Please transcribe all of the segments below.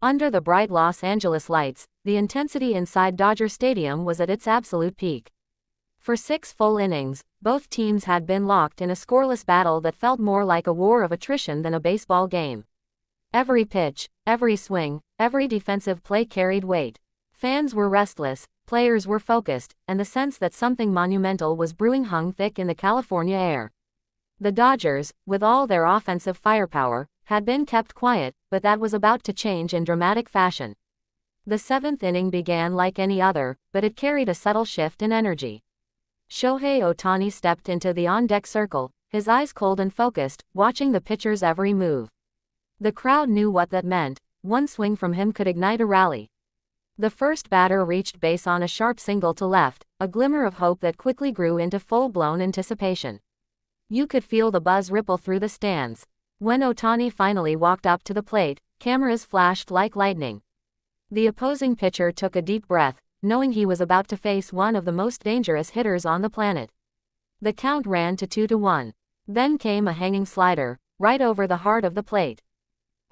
Under the bright Los Angeles lights, the intensity inside Dodger Stadium was at its absolute peak. For 6 full innings, both teams had been locked in a scoreless battle that felt more like a war of attrition than a baseball game. Every pitch, every swing, every defensive play carried weight. Fans were restless, players were focused, and the sense that something monumental was brewing hung thick in the California air. The Dodgers, with all their offensive firepower, had been kept quiet, but that was about to change in dramatic fashion. The 7th inning began like any other, but it carried a subtle shift in energy. Shohei Ohtani stepped into the on-deck circle, his eyes cold and focused, watching the pitcher's every move. The crowd knew what that meant. One swing from him could ignite a rally. The first batter reached base on a sharp single to left, a glimmer of hope that quickly grew into full-blown anticipation. You could feel the buzz ripple through the stands. When Ohtani finally walked up to the plate, cameras flashed like lightning. The opposing pitcher took a deep breath, knowing he was about to face one of the most dangerous hitters on the planet. The count ran to 2-1. Then came a hanging slider, right over the heart of the plate.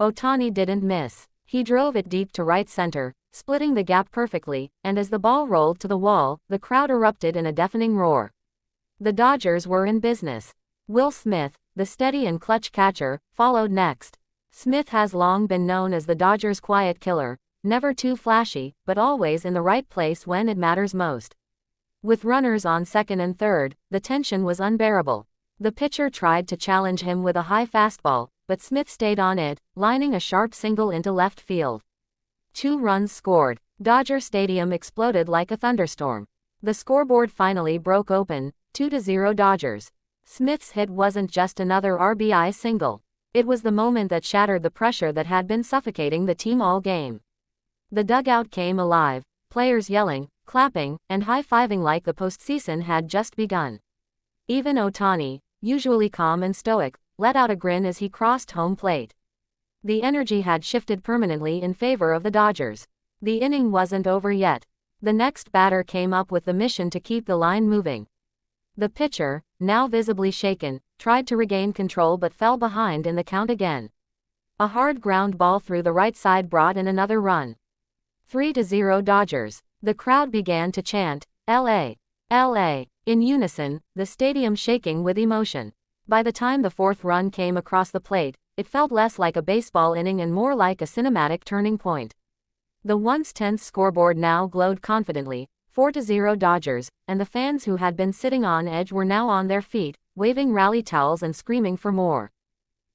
Ohtani didn't miss. He drove it deep to right center, splitting the gap perfectly, and as the ball rolled to the wall, the crowd erupted in a deafening roar. The Dodgers were in business. Will Smith, the steady and clutch catcher, followed next. Smith has long been known as the Dodgers' quiet killer, never too flashy, but always in the right place when it matters most. With runners on second and third, the tension was unbearable. The pitcher tried to challenge him with a high fastball, but Smith stayed on it, lining a sharp single into left field. 2 runs scored. Dodger Stadium exploded like a thunderstorm. The scoreboard finally broke open, 2-0 Dodgers. Smith's hit wasn't just another RBI single. It was the moment that shattered the pressure that had been suffocating the team all game. The dugout came alive, players yelling, clapping, and high-fiving like the postseason had just begun. Even Ohtani, usually calm and stoic, let out a grin as he crossed home plate. The energy had shifted permanently in favor of the Dodgers. The inning wasn't over yet. The next batter came up with the mission to keep the line moving. The pitcher, now visibly shaken, tried to regain control but fell behind in the count again. A hard ground ball through the right side brought in another run. 3-0 Dodgers. The crowd began to chant, "LA, LA," in unison, the stadium shaking with emotion. By the time the 4th run came across the plate, it felt less like a baseball inning and more like a cinematic turning point. The once tense scoreboard now glowed confidently, 4-0 Dodgers, and the fans who had been sitting on edge were now on their feet, waving rally towels and screaming for more.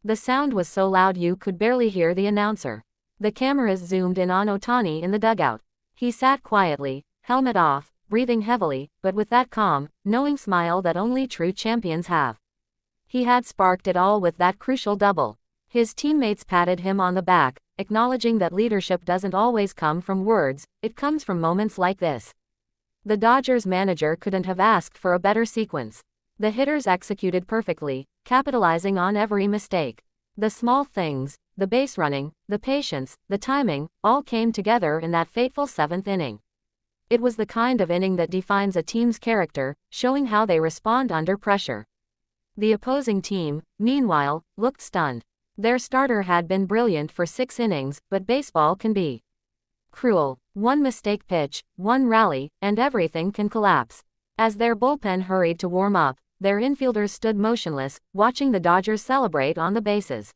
The sound was so loud you could barely hear the announcer. The cameras zoomed in on Ohtani in the dugout. He sat quietly, helmet off, breathing heavily, but with that calm, knowing smile that only true champions have. He had sparked it all with that crucial double. His teammates patted him on the back, acknowledging that leadership doesn't always come from words, it comes from moments like this. The Dodgers manager couldn't have asked for a better sequence. The hitters executed perfectly, capitalizing on every mistake. The small things, the base running, the patience, the timing, all came together in that fateful 7th inning. It was the kind of inning that defines a team's character, showing how they respond under pressure. The opposing team, meanwhile, looked stunned. Their starter had been brilliant for 6 innings, but baseball can be cruel. One mistake pitch, one rally, and everything can collapse. As their bullpen hurried to warm up, their infielders stood motionless, watching the Dodgers celebrate on the bases.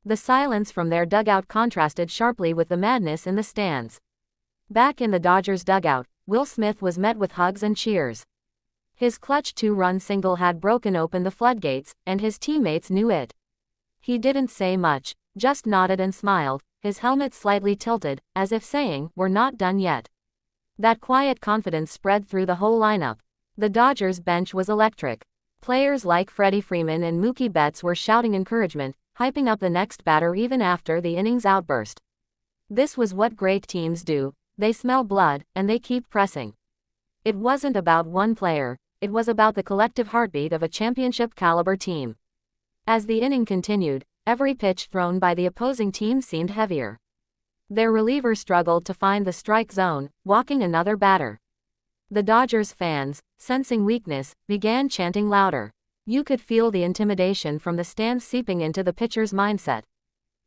The silence from their dugout contrasted sharply with the madness in the stands. Back in the Dodgers dugout, Will Smith was met with hugs and cheers. His clutch 2-run single had broken open the floodgates, and his teammates knew it. He didn't say much, just nodded and smiled, his helmet slightly tilted, as if saying, "We're not done yet." That quiet confidence spread through the whole lineup. The Dodgers bench was electric. Players like Freddie Freeman and Mookie Betts were shouting encouragement, hyping up the next batter even after the inning's outburst. This was what great teams do, they smell blood, and they keep pressing. It wasn't about one player, it was about the collective heartbeat of a championship-caliber team. As the inning continued, every pitch thrown by the opposing team seemed heavier. Their reliever struggled to find the strike zone, walking another batter. The Dodgers fans, sensing weakness, began chanting louder. You could feel the intimidation from the stands seeping into the pitcher's mindset.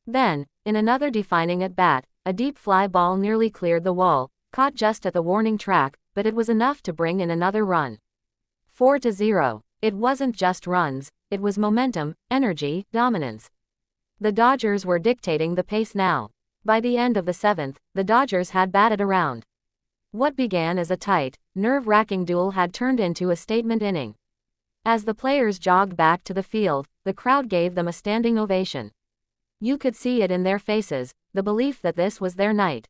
Then, in another defining at-bat, a deep fly ball nearly cleared the wall, caught just at the warning track, but it was enough to bring in another run. 4-0. It wasn't just runs, it was momentum, energy, dominance. The Dodgers were dictating the pace now. By the end of the 7th, the Dodgers had batted around. What began as a tight, nerve-wracking duel had turned into a statement inning. As the players jogged back to the field, the crowd gave them a standing ovation. You could see it in their faces, the belief that this was their night.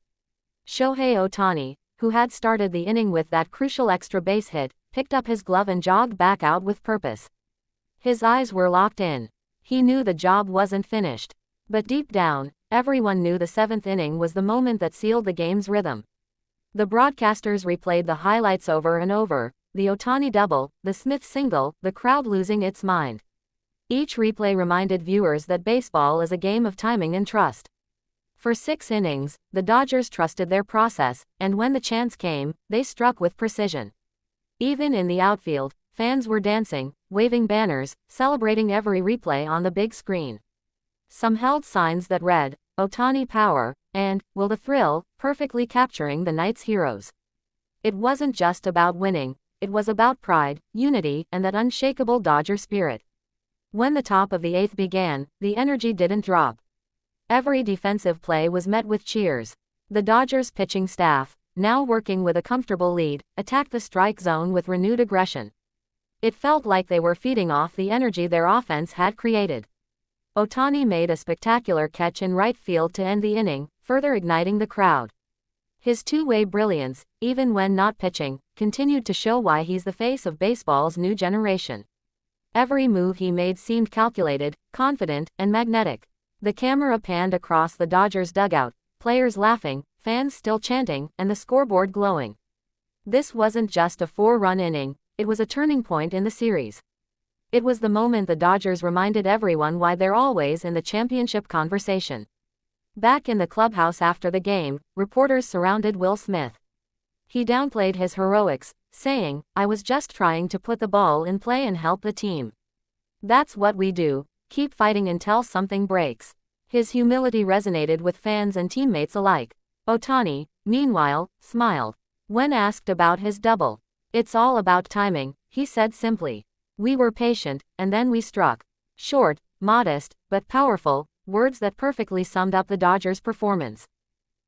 Shohei Ohtani, who had started the inning with that crucial extra base hit, picked up his glove and jogged back out with purpose. His eyes were locked in. He knew the job wasn't finished. But deep down, everyone knew the 7th inning was the moment that sealed the game's rhythm. The broadcasters replayed the highlights over and over, the Ohtani double, the Smith single, the crowd losing its mind. Each replay reminded viewers that baseball is a game of timing and trust. For 6 innings, the Dodgers trusted their process, and when the chance came, they struck with precision. Even in the outfield, fans were dancing, waving banners, celebrating every replay on the big screen. Some held signs that read, "Ohtani Power," and "Will the Thrill," perfectly capturing the night's heroes. It wasn't just about winning, it was about pride, unity, and that unshakable Dodger spirit. When the top of the 8th began, the energy didn't drop. Every defensive play was met with cheers. The Dodgers pitching staff, now working with a comfortable lead, attacked the strike zone with renewed aggression. It felt like they were feeding off the energy their offense had created. Ohtani made a spectacular catch in right field to end the inning, further igniting the crowd. His two-way brilliance, even when not pitching, continued to show why he's the face of baseball's new generation. Every move he made seemed calculated, confident, and magnetic. The camera panned across the Dodgers dugout, players laughing, fans still chanting, and the scoreboard glowing. This wasn't just a 4-run inning, it was a turning point in the series. It was the moment the Dodgers reminded everyone why they're always in the championship conversation. Back in the clubhouse after the game, reporters surrounded Will Smith. He downplayed his heroics, saying, "I was just trying to put the ball in play and help the team. That's what we do, keep fighting until something breaks." His humility resonated with fans and teammates alike. Ohtani, meanwhile, smiled. When asked about his double, "It's all about timing," he said simply. "We were patient, and then we struck." Short, modest, but powerful, words that perfectly summed up the Dodgers' performance.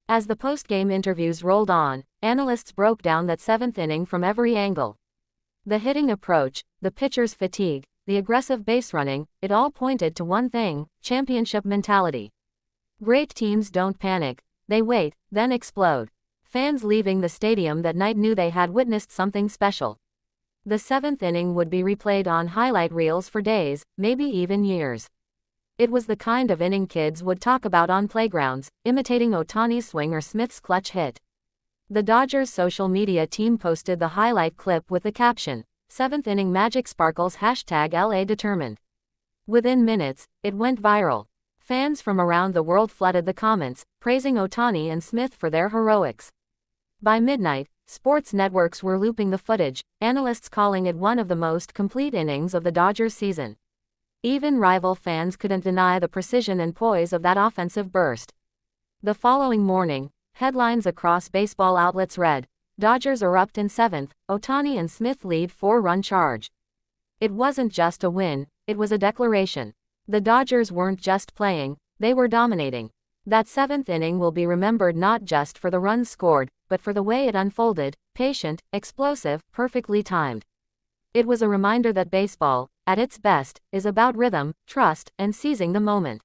As the post-game interviews rolled on, analysts broke down that 7th inning from every angle. The hitting approach, the pitcher's fatigue, the aggressive base running, it all pointed to one thing: championship mentality. Great teams don't panic, they wait, then explode. Fans leaving the stadium that night knew they had witnessed something special. The 7th inning would be replayed on highlight reels for days, maybe even years. It was the kind of inning kids would talk about on playgrounds, imitating Ohtani's swing or Smith's clutch hit. The Dodgers' social media team posted the highlight clip with the caption, "7th inning magic sparkles #LA determined." Within minutes, it went viral. Fans from around the world flooded the comments, praising Ohtani and Smith for their heroics. By midnight, sports networks were looping the footage, analysts calling it one of the most complete innings of the Dodgers season. Even rival fans couldn't deny the precision and poise of that offensive burst. The following morning, headlines across baseball outlets read, "Dodgers erupt in 7th, Ohtani and Smith lead 4-run charge." It wasn't just a win, it was a declaration. The Dodgers weren't just playing, they were dominating. That 7th inning will be remembered not just for the runs scored, but for the way it unfolded, patient, explosive, perfectly timed. It was a reminder that baseball, at its best, is about rhythm, trust, and seizing the moment.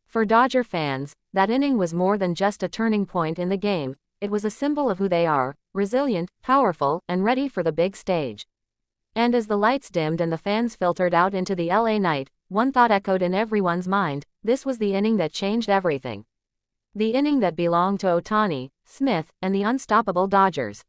For Dodger fans, that inning was more than just a turning point in the game, it was a symbol of who they are: resilient, powerful, and ready for the big stage. And as the lights dimmed and the fans filtered out into the LA night, one thought echoed in everyone's mind: this was the inning that changed everything. The inning that belonged to Ohtani, Smith, and the unstoppable Dodgers.